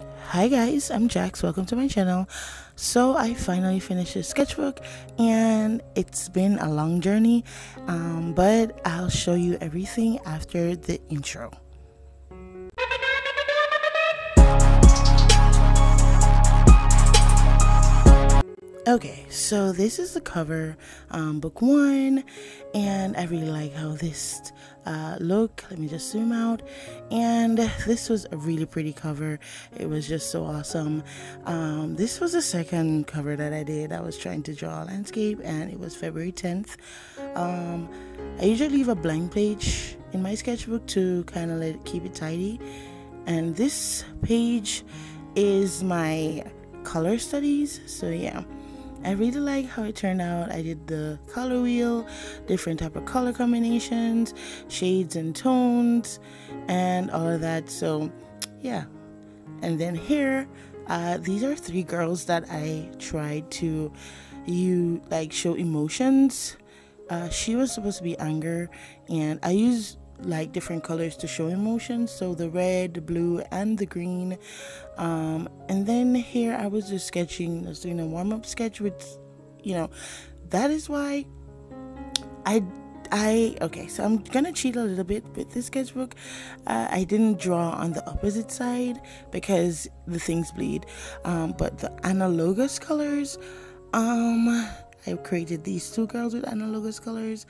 Hi guys, I'm Jax. Welcome to my channel. So I finally finished this sketchbook and it's been a long journey, but I'll show you everything after the intro. Okay, so this is the cover, book one, and I really like how this look. Let me just zoom out, and this was a really pretty cover. It was just so awesome. This was the second cover that I did. I was trying to draw a landscape, and it was February 10th. I usually leave a blank page in my sketchbook to kind of keep it tidy, and this page is my color studies. So yeah, I really like how it turned out. I did the color wheel, different type of color combinations, shades and tones, and all of that. So yeah, and then here, these are three girls that I tried to show emotions. She was supposed to be anger, and I used like different colors to show emotions, so the red, the blue, and the green. And then here I was just sketching, I was doing a warm-up sketch with, that is why okay, so I'm gonna cheat a little bit with this sketchbook. I didn't draw on the opposite side because the things bleed, but the analogous colors, I created these two girls with analogous colors.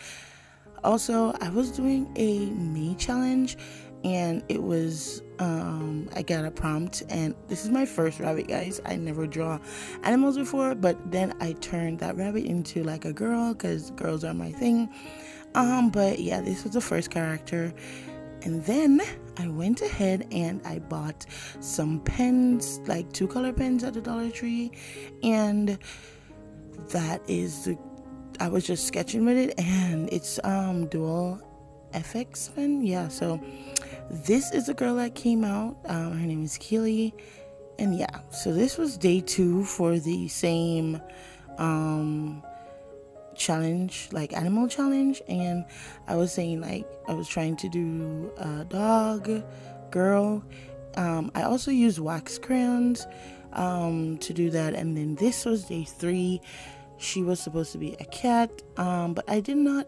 Also, I was doing a May challenge, and it was I got a prompt, and this is my first rabbit, guys. I never draw animals before, but then I turned that rabbit into like a girl because girls are my thing. But yeah, this was the first character, and then I went ahead and I bought some pens, like 2-color pens at the Dollar Tree, and that is the I was just sketching with it, and it's dual FX pen. Yeah, so this is the girl that came out. Her name is Keely, and yeah, so this was day 2 for the same challenge, like animal challenge. And I was saying, like, I was trying to do a dog, girl. I also used wax crayons to do that. And then this was day 3. She was supposed to be a cat, but I did not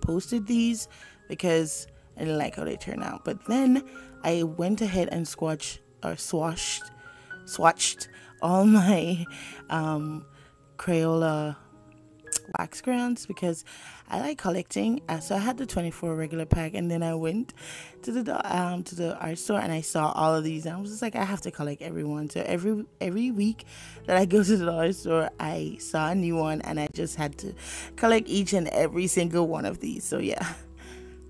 posted these because I didn't like how they turned out. But then I went ahead and swatched all my Crayola wax crayons because I like collecting. So I had the 24 regular pack, and then I went to the art store and I saw all of these, and I was just like, I have to collect everyone. So every week that I go to the art store, I saw a new one, and I just had to collect each and every single one of these. So yeah,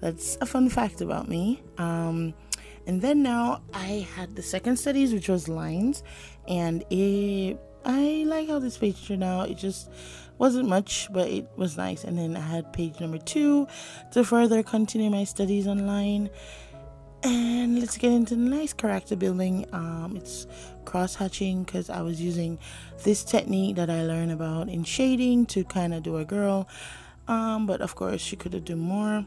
that's a fun fact about me. And then now I had the second studies, which was lines, and I like how this page turned out. It just wasn't much, but it was nice. And then I had page number 2 to further continue my studies online. And let's get into the nice character building. It's cross hatching because I was using this technique that I learned about in shading to kind of do a girl. But of course, she could have done more.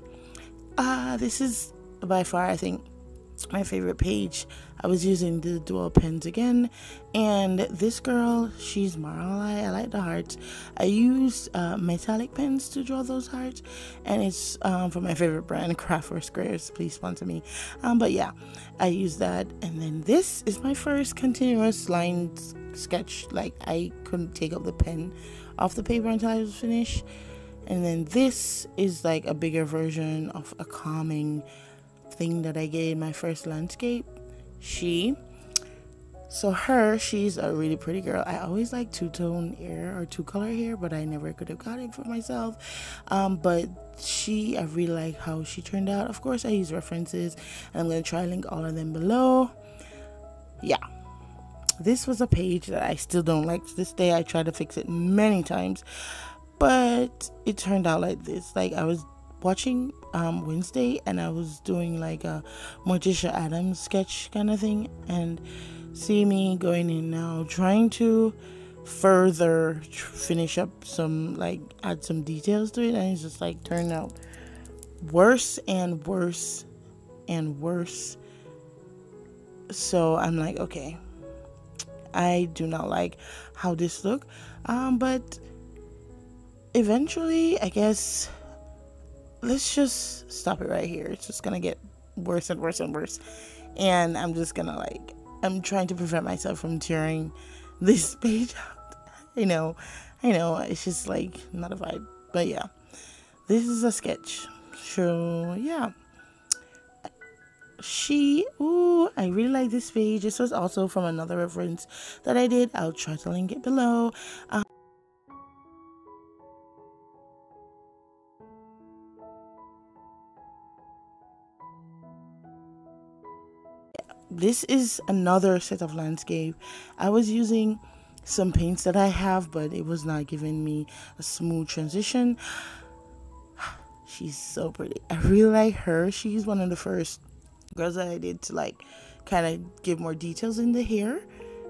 This is by far, I think, my favorite page. I was using the dual pens again, and this girl, she's Marley. I like the hearts. I used metallic pens to draw those hearts, and it's from my favorite brand, Craft or Squares. Please sponsor me. But yeah, I used that. And then this is my first continuous line sketch. Like, I couldn't take up the pen off the paper until I was finished. And then this is like a bigger version of a calming thing that I gave my first landscape. She's a really pretty girl. I always like 2-tone hair or 2-color hair, but I never could have got it for myself. But I really like how she turned out. Of course, I use references, and I'm going to try and link all of them below. Yeah, this was a page that I still don't like to this day. I tried to fix it many times, but it turned out like this. Like, I was watching Wednesday, and I was doing like a Morticia Adams sketch kind of thing, and see me going in now trying to further finish up some, like, add some details to it, and it's just like turned out worse and worse and worse So I'm like, okay, I do not like how this look. But eventually, I guess, let's just stop it right here. It's just gonna get worse and worse and worse. And I'm just gonna like, I'm trying to prevent myself from tearing this page out. I know, it's just like not a vibe. But yeah, this is a sketch. So yeah. I really like this page. This was also from another reference that I did. I'll try to link it below. This is another set of landscape. I was using some paints that I have, but it was not giving me a smooth transition. She's so pretty. I really like her. She's one of the first girls that I did to like kind of give more details in the hair.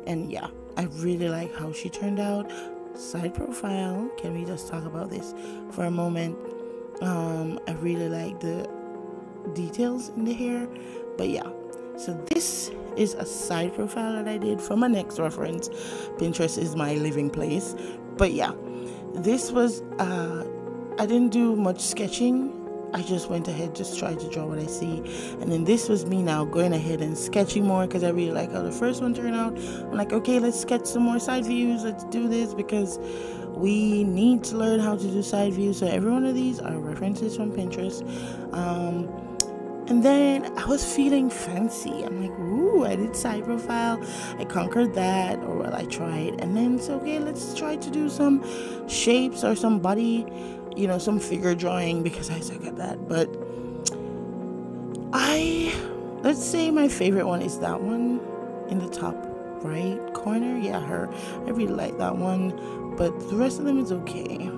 And yeah, I really like how she turned out. Side profile, can we just talk about this for a moment? I really like the details in the hair. But yeah, so this is a side profile that I did from my next reference. Pinterest is my living place. But yeah, this was I didn't do much sketching. I just went ahead, just tried to draw what I see. And then this was me now going ahead and sketching more because I really like how the first one turned out. I'm like, okay, let's sketch some more side views. Let's do this because we need to learn how to do side views. So every one of these are references from Pinterest. And then I was feeling fancy. I'm like, ooh, I did side profile. I conquered that, or well, I tried. And then it's okay, let's try to do some shapes or some body, some figure drawing because I suck at that. But let's say my favorite one is that one in the top right corner. Yeah, her. I really like that one. But the rest of them is okay.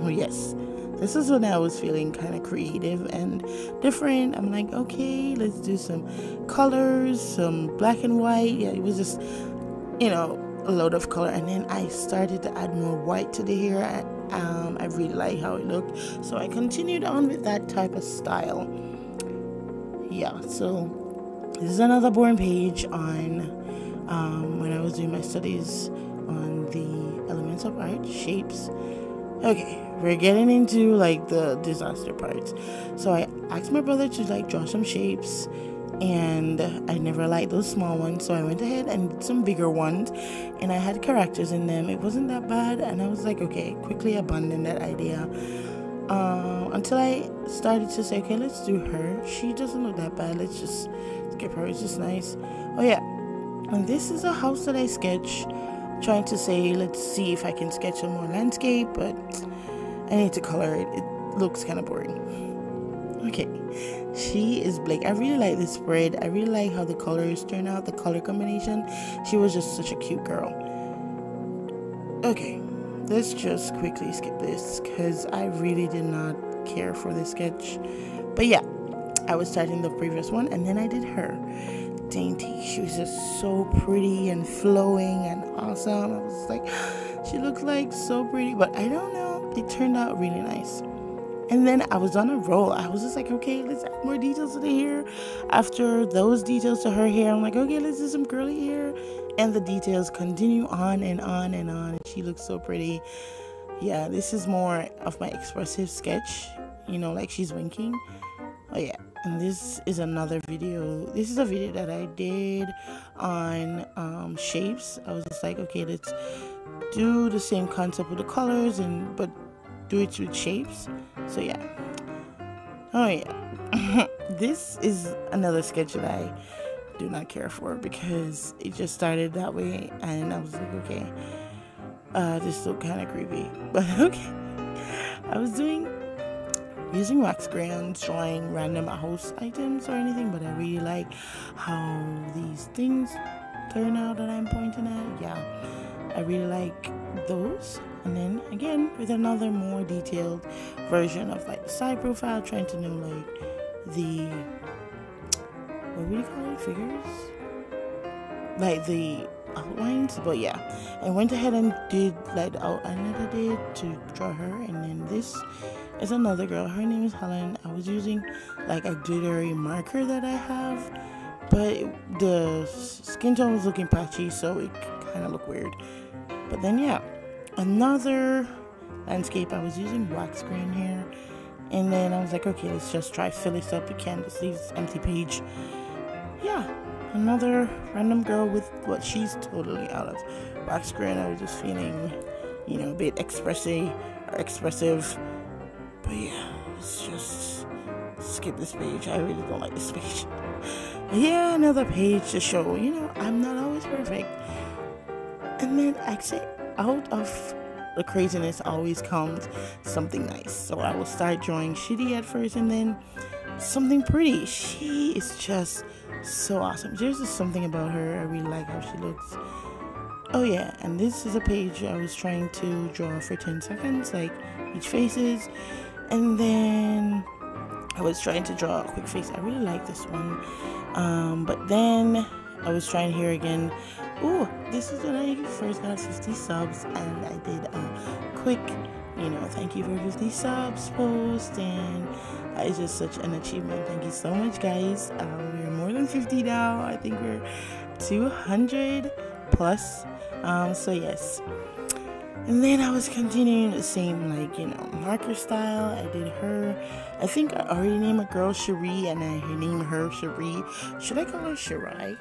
Oh, yes. This is when I was feeling kind of creative and different. I'm like, okay, let's do some colors, some black and white. Yeah, it was just, a load of color. And then I started to add more white to the hair. I really like how it looked. So I continued on with that type of style. Yeah, so this is another born page on when I was doing my studies on the elements of art, shapes. Okay, we're getting into like the disaster parts. So I asked my brother to like draw some shapes, and I never liked those small ones, so I went ahead and did some bigger ones, and I had characters in them. It wasn't that bad, and I was like, okay, quickly abandoned that idea until I started to say, okay, let's do her. She doesn't look that bad, let's just skip her. It's just nice. Oh yeah, and this is a house that I sketched, trying to say, let's see if I can sketch some more landscape, but I need to color it. It looks kind of boring. Okay, she is Blake. I really like this spread. I really like how the colors turn out, the color combination. She was just such a cute girl. Okay, let's just quickly skip this because I really did not care for this sketch. But yeah, I was starting the previous one, and then I did her. Dainty. She was just so pretty and flowing and awesome. I was like, she looked like so pretty, but I don't know, it turned out really nice. And then I was on a roll. I was just like, okay, let's add more details to the hair. After those details to her hair, I'm like, okay, let's do some curly hair. And the details continue on and on and on. She looks so pretty. Yeah, this is more of my expressive sketch, like she's winking. Oh yeah, and this is another video. This is a video that I did on shapes. I was just like, okay, let's do the same concept with the colors, but do it with shapes. So yeah. Oh yeah. This is another sketch that I do not care for because it just started that way, and I was like, okay, this look kind of creepy, but okay. I was using wax crayons, drawing random house items or anything, but I really like how these things turn out that I'm pointing at. Yeah, I really like those. And then again with another more detailed version of like the side profile, trying to know like the, what would you call it, figures, like the outlines. But yeah, I went ahead and did like the outline that I did to draw her. And then this is another girl, her name is Helen. I was using like a glittery marker that I have, but the skin tone was looking patchy, so it kind of looked weird. But then yeah, another landscape. I was using wax grain here, and then I was like, okay, let's just try fill this up. You can't just leave this empty page. Yeah, another random girl with what she's totally out of wax grain. I was just feeling, a bit expressive. But yeah, let's just skip this page. I really don't like this page. Yeah, another page to show, I'm not always perfect. And then actually, out of the craziness always comes something nice. So I will start drawing shitty at first and then something pretty. She is just so awesome. There's just something about her. I really like how she looks. Oh yeah, and this is a page I was trying to draw for 10 seconds, like each faces. And then I was trying to draw a quick face. I really like this one. But then I was trying here again. Oh, this is when I first got 50 subs, and I did a quick, thank you for 50 subs post, and that is just such an achievement. Thank you so much, guys. We're more than 50 now. I think we're 200 plus. So yes. And then I was continuing the same, marker style. I did her. I think I already named a girl Cherie, and I named her Cherie. Should I call her Shirai?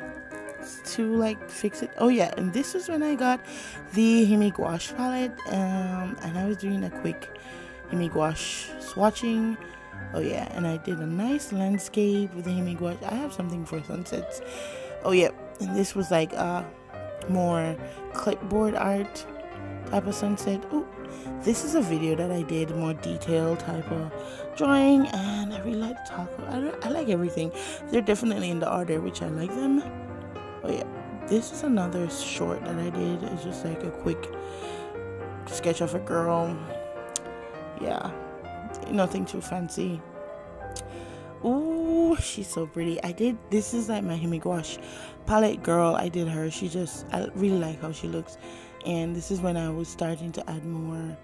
To fix it. Oh yeah, and this was when I got the Himi Gouache palette, and I was doing a quick Himi Gouache swatching. Oh yeah, and I did a nice landscape with the Himi Gouache. I have something for sunsets. Oh yeah, and this was more clipboard art type of sunset. Oh, this is a video that I did, more detailed type of drawing, and I really like to talk. I like everything. They're definitely in the order which I like them. Oh yeah, this is another short that I did. It's just a quick sketch of a girl. Yeah, nothing too fancy. Ooh, she's so pretty. This is my Himi Gouache palette girl. I did her. I really like how she looks. And this is when I was starting to add more.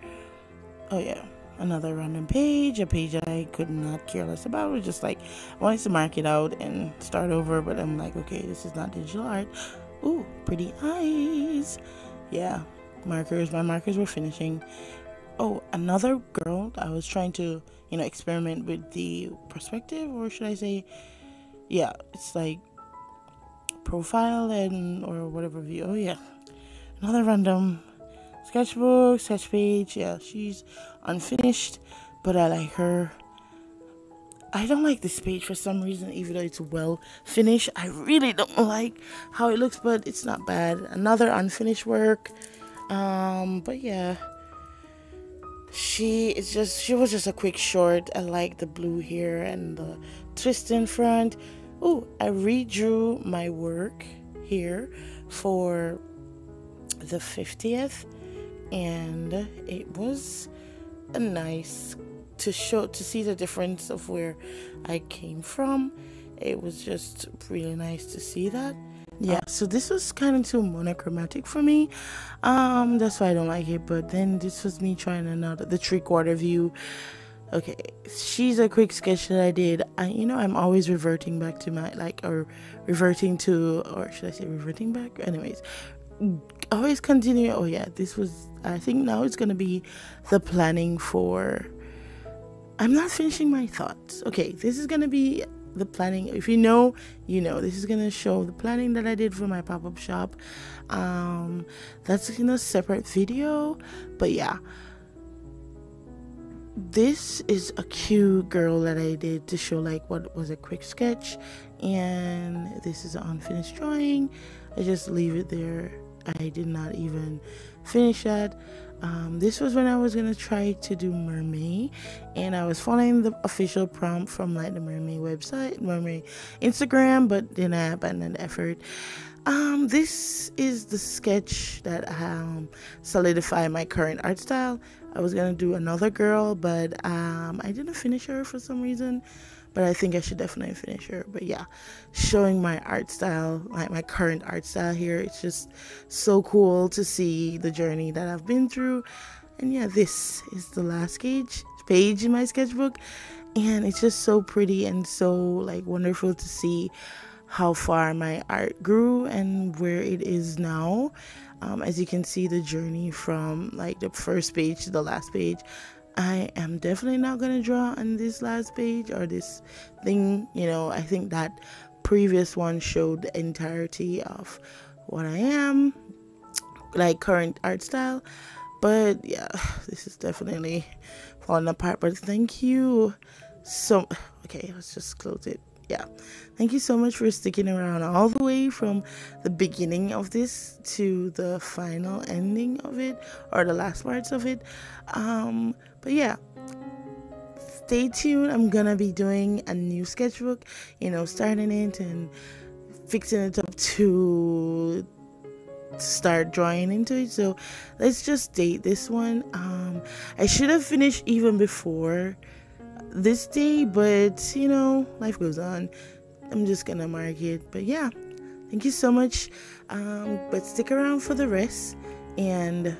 Oh yeah, another random page, a page that I could not care less about. It was just I wanted to mark it out and start over, but I'm like, okay, this is not digital art. Ooh, pretty eyes. Yeah, markers. My markers were finishing. Oh, another girl. I was trying to, experiment with the perspective, or should I say, yeah, it's profile or whatever view. Oh yeah, another random sketch page. Yeah, she's unfinished, but I like her. I don't like this page for some reason, even though it's well finished. I really don't like how it looks, but it's not bad. Another unfinished work. But yeah, she was just a quick short. I like the blue here and the twist in front. Oh, I redrew my work here for the 50th, and it was a nice to see the difference of where I came from. It was just really nice to see that. Yeah, so this was kind of too monochromatic for me. That's why I don't like it. But then this was me trying the 3/4 view. Okay, she's a quick sketch that I did. I'm always reverting back to my or should I say reverting back? Anyways, always continue. Oh yeah, I think now it's gonna be the planning for. I'm not finishing my thoughts. Okay, this is gonna be the planning. If you know, this is gonna show the planning that I did for my pop-up shop. That's in a separate video, but yeah, this is a cute girl that I did to show what was a quick sketch, and this is an unfinished drawing. I just leave it there. I did not even finish that. This was when I was gonna try to do mermaid, and I was following the official prompt from the mermaid website, mermaid Instagram, but then I abandoned the effort. This is the sketch that solidified my current art style. I was gonna do another girl, but I didn't finish her for some reason. But I think I should definitely finish her. But yeah, showing my art style, my current art style here. It's just so cool to see the journey that I've been through. And yeah, this is the last page in my sketchbook. And it's just so pretty and so wonderful to see how far my art grew and where it is now. As you can see, the journey from like the first page to the last page. I am definitely not going to draw on this last page or this thing. I think that previous one showed the entirety of what I am, like current art style. But yeah, this is definitely falling apart. But thank you so. Okay, let's just close it. Yeah, thank you so much for sticking around all the way from the beginning of this to the final ending of it, or the last parts of it. But yeah, stay tuned. I'm gonna be doing a new sketchbook, starting it and fixing it up to start drawing into it. So let's just date this one. I should have finished even before this day, but life goes on. I'm just gonna mark it. But yeah, thank you so much. But stick around for the rest. And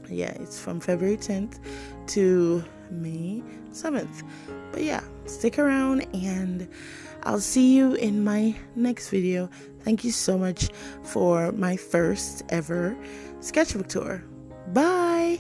yeah, it's from February 10th to May 7th. But yeah, stick around and I'll see you in my next video. Thank you so much for my first ever sketchbook tour. Bye.